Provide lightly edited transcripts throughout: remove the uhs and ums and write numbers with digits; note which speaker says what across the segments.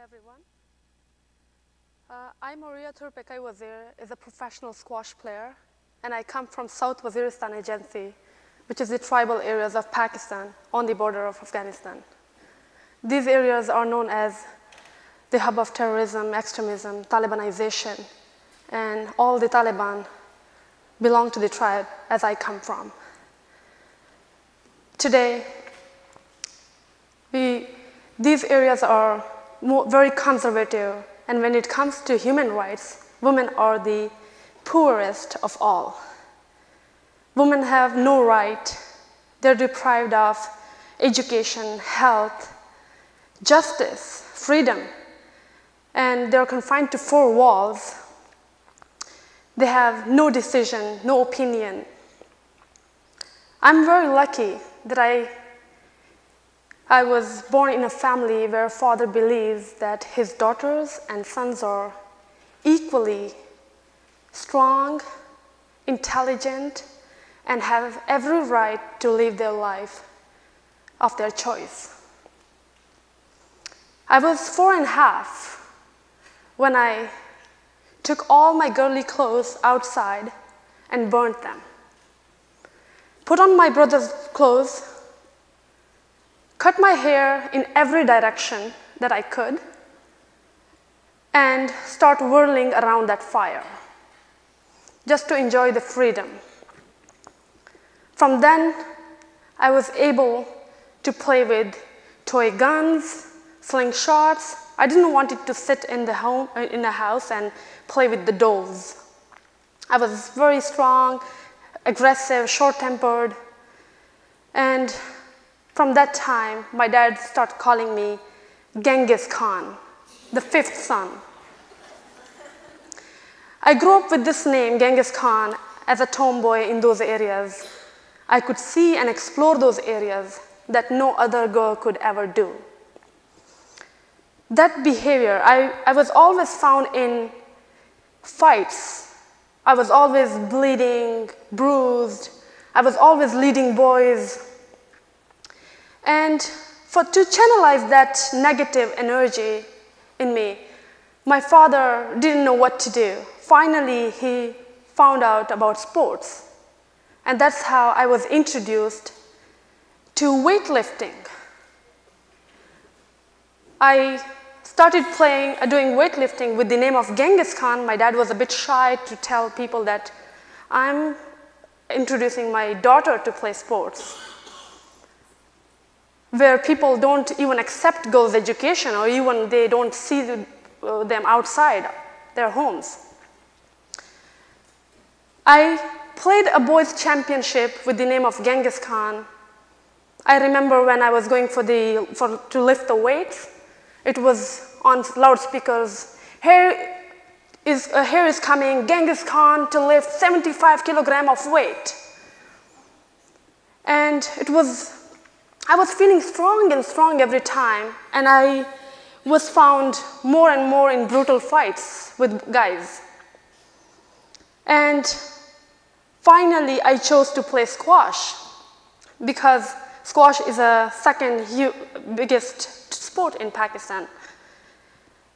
Speaker 1: everyone. I'm Toorpakai Wazir, is a professional squash player, and I come from South Waziristan Agency, which is the tribal areas of Pakistan on the border of Afghanistan. These areas are known as the hub of terrorism, extremism, Talibanization, and all the Taliban belong to the tribe as I come from. Today, these areas are very conservative, and when it comes to human rights, women are the poorest of all. Women have no right. They're deprived of education, health, justice, freedom, and they're confined to 4 walls. They have no decision, no opinion. I'm very lucky that I was born in a family where father believes that his daughters and sons are equally strong, intelligent, and have every right to live their life of their choice. I was 4.5 when I took all my girly clothes outside and burnt them. Put on my brother's clothes, cut my hair in every direction that I could, and start whirling around that fire, just to enjoy the freedom. From then, I was able to play with toy guns, slingshots. I didn't want it to sit in the house and play with the dolls. I was very strong, aggressive, short-tempered, and from that time, my dad started calling me Genghis Khan, the 5th son. I grew up with this name, Genghis Khan, as a tomboy in those areas. I could see and explore those areas that no other girl could ever do. That behavior, I was always found in fights. I was always bleeding, bruised. I was always leading boys. And to channelize that negative energy in me, my father didn't know what to do. Finally, he found out about sports. And that's how I was introduced to weightlifting. I started doing weightlifting with the name of Genghis Khan. My dad was a bit shy to tell people that I'm introducing my daughter to play sports, where people don't even accept girls' education, or even they don't see them outside their homes. I played a boys' championship with the name of Genghis Khan. I remember when I was going to lift the weights, it was on loudspeakers. Here is coming Genghis Khan to lift 75 kilograms of weight. And I was feeling strong and strong every time, and I was found more and more in brutal fights with guys. And finally, I chose to play squash, because squash is the second biggest sport in Pakistan.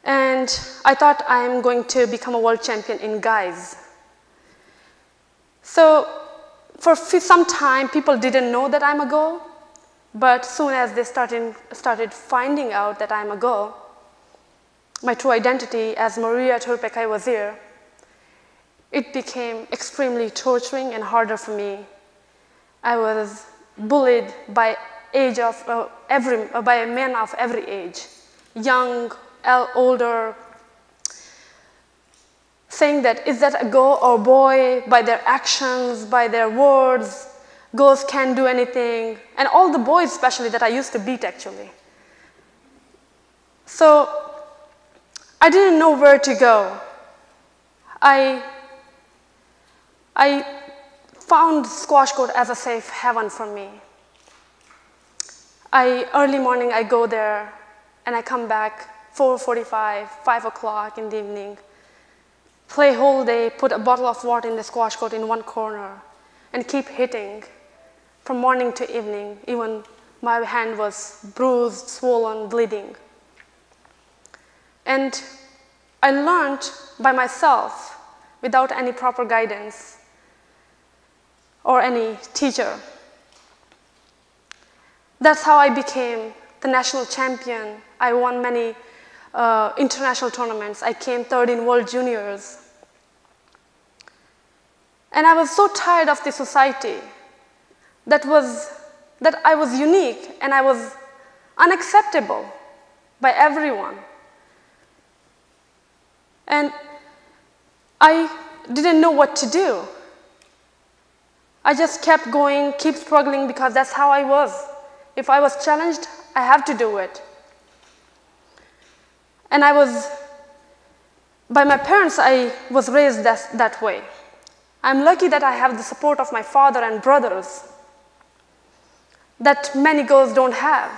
Speaker 1: And I thought I'm going to become a world champion in guys. So for some time, people didn't know that I'm a girl. But soon as they started finding out that I'm a girl, my true identity as Maria Toorpakai Wazir, it became extremely torturing and harder for me. I was bullied by men of every age, young, older, saying that, is that a girl or boy, by their actions, by their words. Girls can't do anything, and all the boys especially that I used to beat actually. So I didn't know where to go. I found squash court as a safe haven for me. Early morning I go there and I come back 4:45, 5 o'clock in the evening, play whole day, put a bottle of water in the squash court in one corner and keep hitting. From morning to evening, even my hand was bruised, swollen, bleeding. And I learned by myself without any proper guidance or any teacher. That's how I became the national champion. I won many international tournaments. I came third in World Juniors. And I was so tired of the society that I was unique and I was unacceptable by everyone. And I didn't know what to do. I just kept going, keep struggling, because that's how I was. If I was challenged, I have to do it. And by my parents, I was raised that way. I'm lucky that I have the support of my father and brothers that many girls don't have,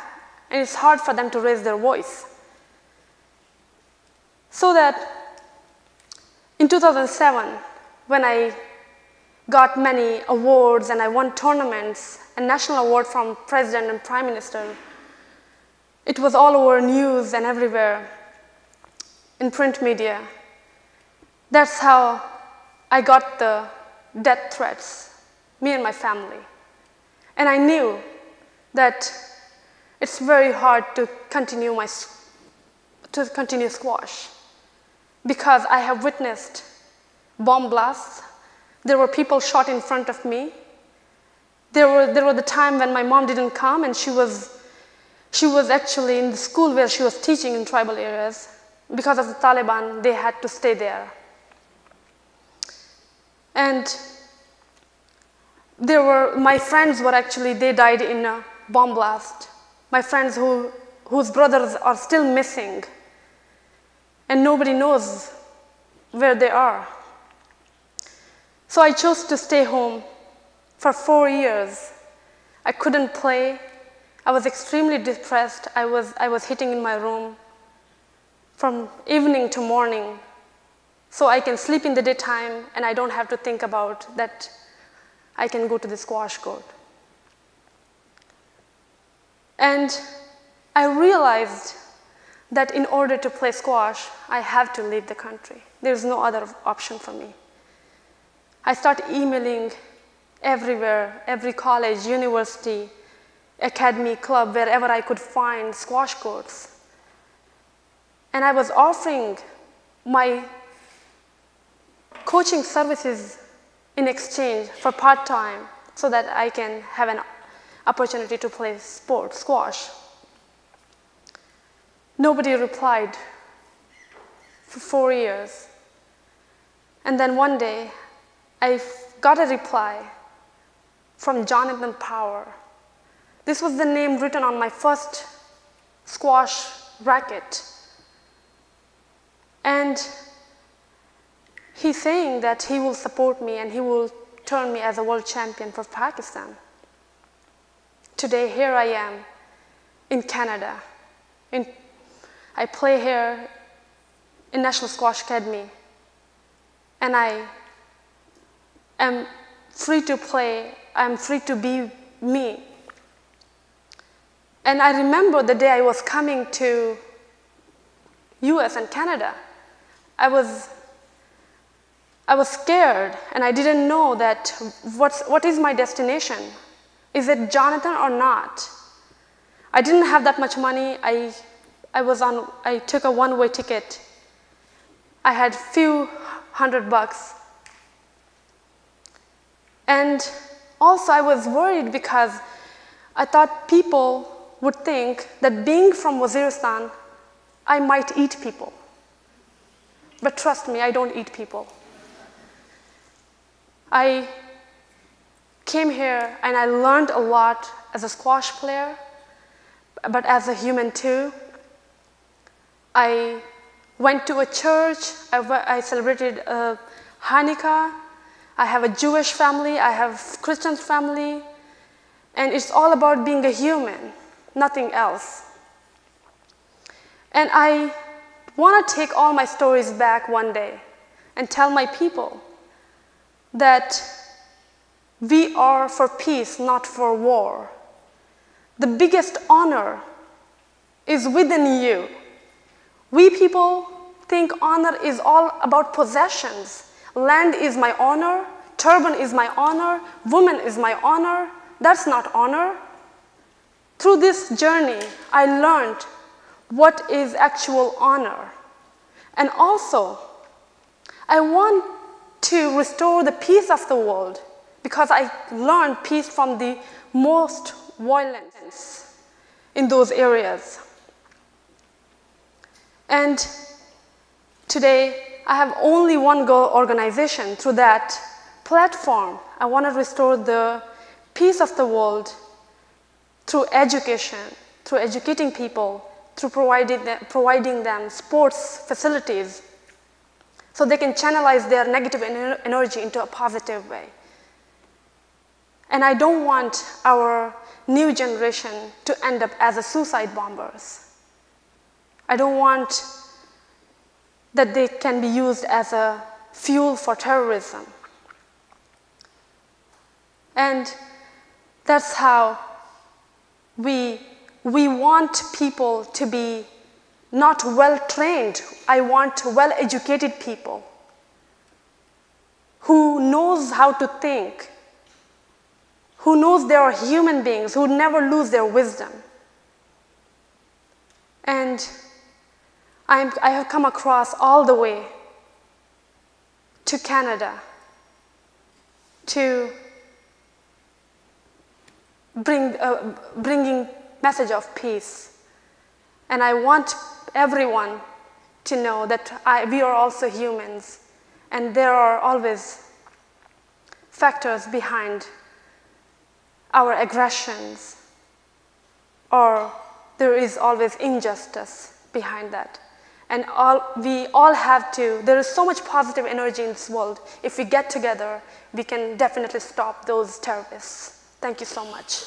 Speaker 1: and it's hard for them to raise their voice. So that in 2007, when I got many awards and I won tournaments and national award from President and Prime Minister, it was all over news and everywhere in print media. That's how I got the death threats, me and my family. And I knew that it's very hard to continue squash, because I have witnessed bomb blasts. There were people shot in front of me. There were the time when my mom didn't come, and she was actually in the school where she was teaching in tribal areas. Because of the Taliban, they had to stay there. And my friends they died in a bomb blast. My friends whose brothers are still missing, and nobody knows where they are. So I chose to stay home for 4 years. I couldn't play. I was extremely depressed. I was hitting in my room from evening to morning, so I can sleep in the daytime and I don't have to think about that I can go to the squash court. And I realized that in order to play squash, I have to leave the country. There's no other option for me. I started emailing everywhere, every college, university, academy, club, wherever I could find squash courts. And I was offering my coaching services in exchange for part-time so that I can have an opportunity to play squash. Nobody replied for 4 years. And then one day, I got a reply from Jonathan Power. This was the name written on my first squash racket. And he's saying that he will support me and he will turn me as a world champion for Pakistan. Today, here I am in Canada. I play here in National Squash Academy. And I am free to play. I'm free to be me. And I remember the day I was coming to US and Canada. I was scared, and I didn't know that what is my destination? Is it Jonathan or not? I didn't have that much money. I took a one-way ticket. I had few $100. And also I was worried because I thought people would think that being from Waziristan, I might eat people. But trust me, I don't eat people. I came here and I learned a lot as a squash player, but as a human too. I went to a church. I celebrated Hanukkah. I have a Jewish family. I have Christian family. And it's all about being a human, nothing else. And I want to take all my stories back one day and tell my people that we are for peace, not for war. The biggest honor is within you. We people think honor is all about possessions. Land is my honor, turban is my honor, woman is my honor. That's not honor. Through this journey, I learned what is actual honor. And also, I want to restore the peace of the world because I learned peace from the most violence in those areas. And today, I have only one goal organization. Through that platform, I want to restore the peace of the world through education, through educating people, through providing them sports facilities so they can channelize their negative energy into a positive way. And I don't want our new generation to end up as a suicide bombers. I don't want that they can be used as a fuel for terrorism. And that's how we want people to be not well-trained. I want well-educated people who knows how to think, who knows they are human beings, who never lose their wisdom. And I have come across all the way to Canada to bringing message of peace. And I want everyone to know that we are also humans, and there are always factors behind our aggressions, or there is always injustice behind that. And we all have to, there is so much positive energy in this world. If we get together, we can definitely stop those terrorists. Thank you so much.